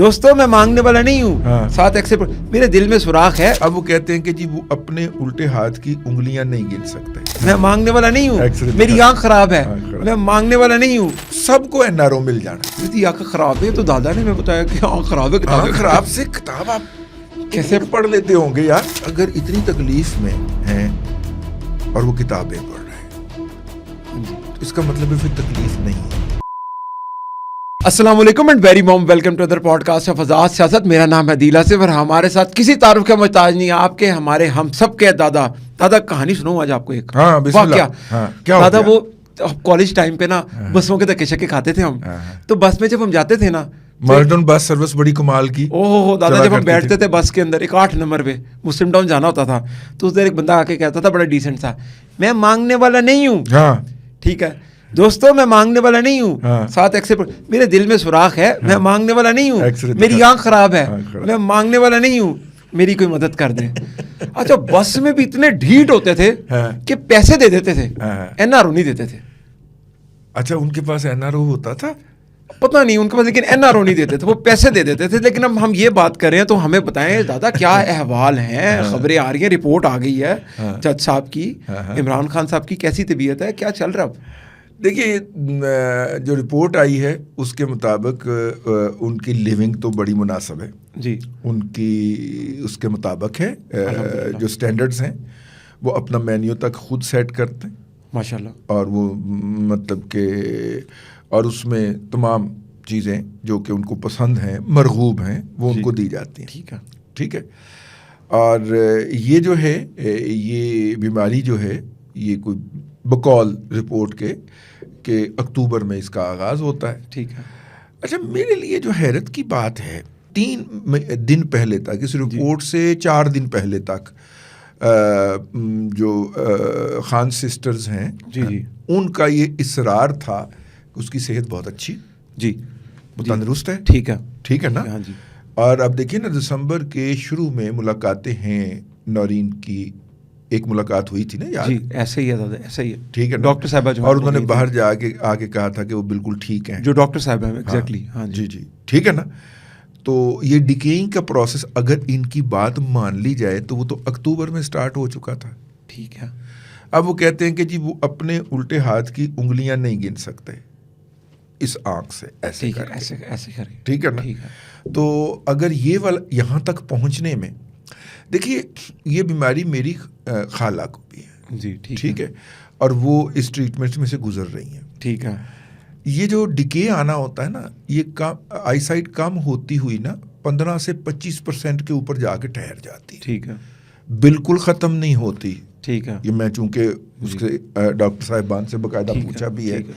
दोस्तों मैं मांगने वाला नहीं हूँ। हाँ। साथ एक्सेप्ट, मेरे दिल में सुराख है। अब वो कहते हैं कि जी वो अपने उल्टे हाथ की उंगलियां नहीं गिन सकते। मैं मांगने वाला नहीं हूँ। Excellent. मेरी आंख खराब है। आँख खराब। मैं मांगने वाला नहीं हूँ। सबको एनआरओ मिल जाना। मेरी आंख खराब है तो दादा ने मैं बताया कि आंख खराब है, किताब आँख खराब से किताब आप कैसे पढ़ लेते होंगे यार। अगर इतनी तकलीफ में हैं और वो किताबें पढ़ रहे हैं तो इसका मतलब है फिर तकलीफ नहीं है। अस्सलाम वालेकुम and very warm welcome to other podcast of Azad Siyasat. मेरा नाम है दिल आसिफ और हमारे साथ किसी तारुफ का मोहताज नहीं, आपके हमारे हम सब के दादा। दादा कहानी सुनाऊं आज आपको एक। हाँ, बिस्मिल्लाह। वाकया। हाँ, क्या हो दादा गया? वो कॉलेज टाइम पे ना बसों के धक्के शक्के खाते थे हम। तो बस में जब हम जाते थे ना, मॉडर्न बस सर्विस बड़ी कमाल की। ओहो दादा, चला जब हम करती बैठते थी। थे बस के अंदर, एक 8 नंबर पे मुस्लिम टाउन जाना होता था, तो उस देर एक बंदा आके कहता था बड़ा डिसेंट सा, मैं मांगने वाला नहीं हूँ। हाँ, ठीक है दोस्तों, मैं मांगने वाला नहीं हूँ। हाँ। साथ एक्सेप्ट, मेरे दिल में सुराख है। मैं मांगने वाला नहीं हूँ। Excellent. मेरी आंख खराब है। आँख खराब। मैं मांगने वाला नहीं हूँ, मेरी कोई मदद कर दे। अच्छा, बस में भी इतने ढीठ होते थे हाँ। कि पैसे दे देते थे, हाँ। एनआरओ नहीं देते थे। अच्छा उनके पास एनआरओ होता था। पता नहीं उनके पास, लेकिन एनआरओ नहीं देते थे, वो पैसे दे देते थे। लेकिन अब हम ये बात कर रहे हैं तो हमें बताएं दादा क्या अहवाल हैं। खबरें आ रही हैं, रिपोर्ट आ गई है जज साहब की, इमरान खान साहब की कैसी तबीयत है, क्या चल रहा है अब? देखिए जो रिपोर्ट आई है उसके मुताबिक उनकी लिविंग तो बड़ी मुनासिब है जी। उनकी, उसके मुताबिक है। जो स्टैंडर्ड्स हैं वो अपना मेन्यू तक खुद सेट करते हैं माशाल्लाह। और वो मतलब के और उसमें तमाम चीज़ें जो कि उनको पसंद हैं, मरगूब हैं, वो उनको दी जाती हैं। ठीक है। ठीक है। और ये जो है, ये बीमारी जो है, ये कोई बकौल रिपोर्ट के अक्टूबर में इसका आगाज़ होता है। ठीक है। अच्छा, मेरे लिए जो हैरत की बात है, 3 दिन पहले तक, इस रिपोर्ट से 4 दिन पहले तक जो खान सिस्टर्स हैं जी जी, उनका ये इसरार था कि उसकी सेहत बहुत अच्छी, जी वो तंदुरुस्त है। ठीक है। ठीक है ना। हाँ जी। और अब देखिए ना, दिसंबर के शुरू में मुलाकातें हैं, नौरीन की एक मुलाकात हुई थी ना यार। जी ऐसे ही है दादा, ऐसे ही है। ठीक है ना? डॉक्टर साहबा जो और हैं, उन्होंने वो बाहर जाके आके कहा था कि वो बिल्कुल ठीक हैं। जो डॉक्टर साहब हैं, एग्जैक्टली। हाँ जी। जी, ठीक है ना। तो ये डिकेइंग का प्रोसेस अगर इनकी बात मान ली जाए तो वो तो अक्टूबर में स्टार्ट हो चुका था। ठीक है। अब वो कहते हैं कि जी वो अपने उल्टे हाथ की उंगलियां नहीं गिन सकते इस आंख से, ऐसे ठीक है, करके। ऐसे ऐसे करें। ठीक है ना। ठीक है। तो अगर ये वाला यहाँ तक पहुँचने में, देखिए ये बीमारी मेरी खाला को भी है। जी ठीक है। और वो इस ट्रीटमेंट में से गुजर रही हैं। ठीक है। ये जो डिके आना होता है ना, ये आईसाइट कम होती हुई ना 15 से 25% के ऊपर जाके ठहर जाती है। ठीक है। बिल्कुल ख़त्म नहीं होती। ठीक है। ये मैं चूंकि उसके डॉक्टर साहिबान से बाकायदा ठीक है, पूछा भी है, ठीक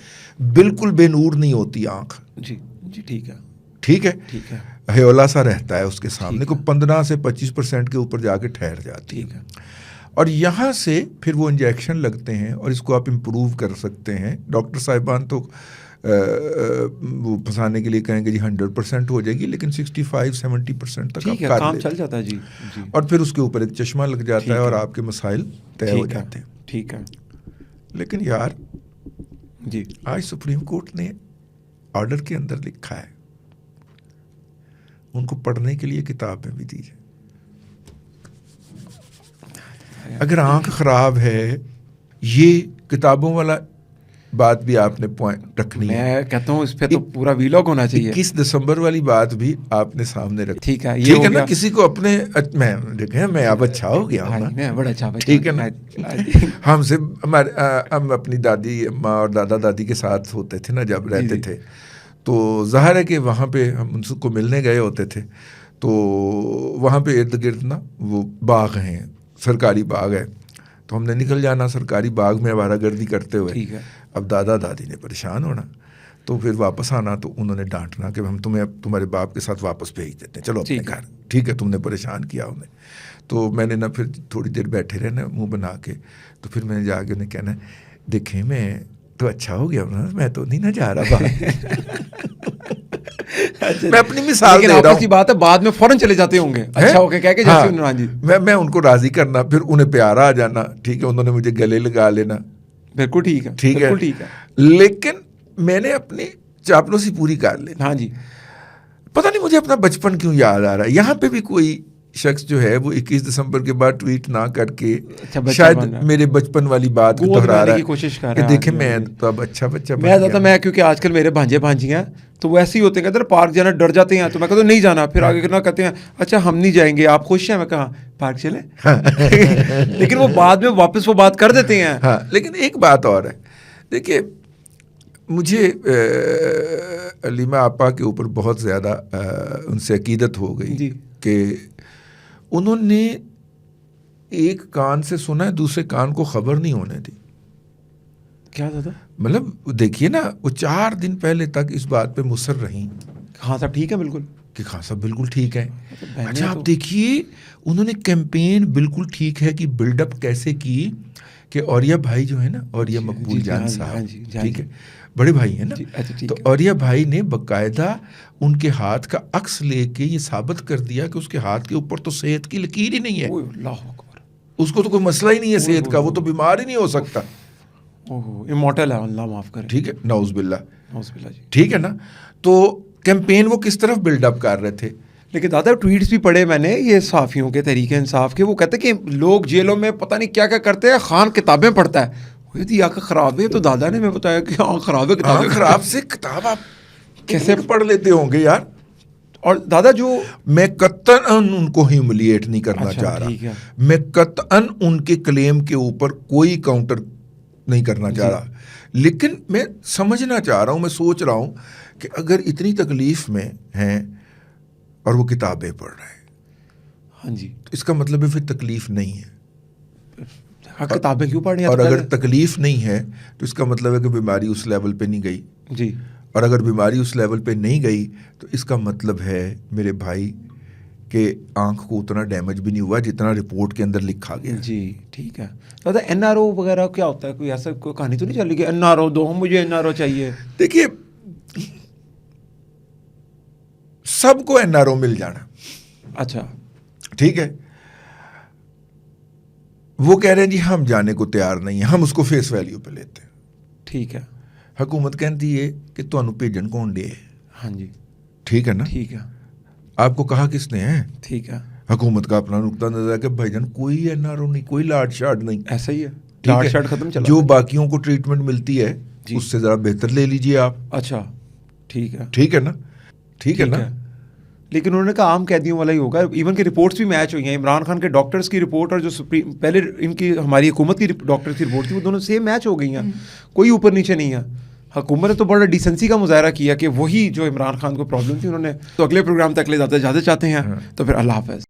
बिल्कुल बेनूर नहीं होती आँख। जी जी। ठीक है। ठीक है। ठीक है। हयोला सा रहता है उसके सामने ठीक को, 15 से 25% के ऊपर जाके ठहर जाती ठीक है। है। और यहाँ से फिर वो इंजेक्शन लगते हैं और इसको आप इम्प्रूव कर सकते हैं। डॉक्टर साहिबान तो वो फंसाने के लिए कहेंगे जी 100% हो जाएगी, लेकिन 65-70% तक आप ठीक है, कर काम लेते चल जाता है। जी जी। और फिर उसके ऊपर एक चश्मा लग जाता ठीक है और है। आपके मसाइल तय हो ठीक है। जाते हैं। ठीक है। लेकिन यार जी। आज सुप्रीम कोर्ट ने ऑर्डर के अंदर लिखा है उनको पढ़ने के लिए किताबें भी दी है। अगर आंख खराब है, ये किताबों वाला बात भी आपने पॉइंट रखनी है। मैं कहता हूँ इस पे तो पूरा वीलॉग होना चाहिए। 21 दिसंबर वाली बात भी आपने सामने रखी। ठीक है, ये ठीक हो है ना। गया। किसी को अपने मैं देखें, मैं अब अच्छा हो गया हूँ हाँ ना। जी, मैं बड़ा अच्छा बच्चा। ठीक है ना। हाँ हमसे हम अपनी दादी अम्मा और दादा दादी के साथ होते थे ना जब रहते थे, तो ज़ाहिर है कि वहाँ पे हम उनको मिलने गए होते थे, तो वहाँ पे इर्द गिर्द ना वो बाग हैं, सरकारी बाग है, तो हमने निकल जाना सरकारी बाग में आवारागर्दी करते हुए। ठीक है। अब दादा दादी ने परेशान होना, तो फिर वापस आना तो उन्होंने डांटना कि हम तुम्हें तुम्हारे बाप के साथ वापस भेज देते हैं, चलो अपने घर। ठीक है, तुमने परेशान किया उन्हें। तो मैंने ना फिर थोड़ी देर बैठे रहना मुंह बना के, तो फिर मैंने जाके उन्हें कहना, देखें मैं तो अच्छा हो गया ना, मैं तो नहीं ना जा रहा मैं अपनी मिसाल दे रहा हूँ। बात है, बाद में फौरन चले जाते होंगे अच्छा होके कह के, जैसे हाँ, जी। मैं उनको राजी करना, फिर उन्हें प्यार आ जाना। ठीक है, उन्होंने मुझे गले लगा लेना। बिल्कुल ठीक है। ठीक है। ठीक है। लेकिन मैंने अपनी चापलूसी पूरी कर ली। हाँ जी। पता नहीं मुझे अपना बचपन क्यों याद आ रहा है। यहाँ पे भी कोई शख्स जो है वो 21 दिसंबर के बाद ट्वीट ना करके शायद मेरे बचपन वाली बात को दोहरा रहा है, कोशिश कर कि रहा है। देखे मैं तो अब अच्छा बच्चा बन गया। मैं क्योंकि आजकल मेरे भांजे भांजियाँ तो वैसे ही होते हैं, कहते पार्क जाना डर जाते हैं, तो मैं कहता नहीं जाना, फिर आगे करना कहते हैं अच्छा हम नहीं जाएंगे, आप खुश हैं? मैं कहा पार्क चले। लेकिन वो बाद में वापस वो बात कर देते हैं। हाँ, लेकिन एक बात और है, देखिए मुझे अलीमा आपा के ऊपर बहुत ज़्यादा उनसे अकीदत हो गई कि उन्होंने एक कान से सुना है, दूसरे कान को खबर नहीं होने दी। क्या था? मतलब देखिए ना, वो 4 दिन पहले तक इस बात पे मुसर रही हाँ साहब ठीक है बिल्कुल, कि खान साहब बिल्कुल ठीक है। अच्छा आप देखिए उन्होंने कैंपेन बिल्कुल ठीक है कि बिल्डअप कैसे की कि औरिया भाई जो है ना, औरिया मकबूल जान साहब, ठीक है, बड़े भाई हैं ना, तो औरिया भाई ने बकायदा उनके हाथ का अक्स लेके ये साबित कर दिया कि उसके हाथ के ऊपर तो सेहत की लकीर ही नहीं है। उसको तो कोई मसला ही नहीं है सेहत का, वो तो बीमार ही नहीं हो सकता। इमॉर्टल है, अल्लाह माफ करे। ठीक है, नौज़ुबिल्लाह जी, ठीक है ना। तो कैंपेन वो किस तरफ बिल्डअप कर रहे थे। लेकिन दादा ट्वीट्स भी पढ़े मैंने ये साफ़ियों के तरीके इंसाफ के, वो कहते हैं कि लोग जेलों में पता नहीं क्या क्या करते हैं, खान किताबें पढ़ता है। यदि आँख खराब है तो दादा ने मैं बताया कि आँख खराब है, किताबें खराब से किताब आप कैसे पढ़ लेते होंगे यार। और दादा जो मैं कतन उनको ह्यूमिलिएट नहीं करना चाह रहा, मैं कतन उनके क्लेम के ऊपर कोई काउंटर नहीं करना चाह रहा, लेकिन मैं समझना चाह रहा हूँ, मैं सोच रहा हूँ कि अगर इतनी तकलीफ में हैं और वो किताबें पढ़ रहे हैं, हाँ जी, तो इसका मतलब है फिर तकलीफ नहीं है। किताबें क्यों पढ़ रहे हैं? और अगर तकलीफ नहीं है तो इसका मतलब है कि बीमारी उस लेवल पे नहीं गई जी, और अगर बीमारी उस लेवल पे नहीं गई तो इसका मतलब है मेरे भाई के आंख को उतना डैमेज भी नहीं हुआ जितना रिपोर्ट के अंदर लिखा गया। जी ठीक है। दादा एनआरओ वगैरह क्या होता है? कोई ऐसा कोई कहानी तो नहीं चली कि एनआरओ दो, मुझे एनआरओ चाहिए? देखिए सबको एनआरओ मिल जाना, अच्छा ठीक है, वो कह रहे हैं जी हम जाने को तैयार नहीं है, हम उसको फेस वैल्यू पे लेते हैं, ठीक है। हुकूमत कहती है कि तुहानू भेजन कौन दे, हाँ जी ठीक है ना, ठीक है, आपको कहा किसने है, ठीक है, हुकूमत का अपना नुक्ता नजर है कि भाईजान कोई एनआरओ नहीं, कोई लाट शाट नहीं, ऐसा ही है, लाट शाट खत्म चला, जो बाकियों को ट्रीटमेंट मिलती है उससे ज़रा बेहतर ले लीजिए आप। अच्छा ठीक है, ठीक है ना, ठीक है ना। लेकिन उन्होंने कहा आम कैदियों वाला ही होगा। इवन की रिपोर्ट्स भी मैच हुई हैं, इमरान खान के डॉक्टर्स की रिपोर्ट और जो पहले इनकी हमारी हुकूमत की डॉक्टर्स की रिपोर्ट थी, वो दोनों सेम मैच हो गई हैं, कोई ऊपर नीचे नहीं है। हुकूमत ने तो बड़ा डिसेंसी का मुजाहरा किया कि वही जो इमरान खान को प्रॉब्लम थी उन्होंने। तो अगले प्रोग्राम तक ले जाते चाहते हैं, तो फिर अल्लाह हाफ़िज़।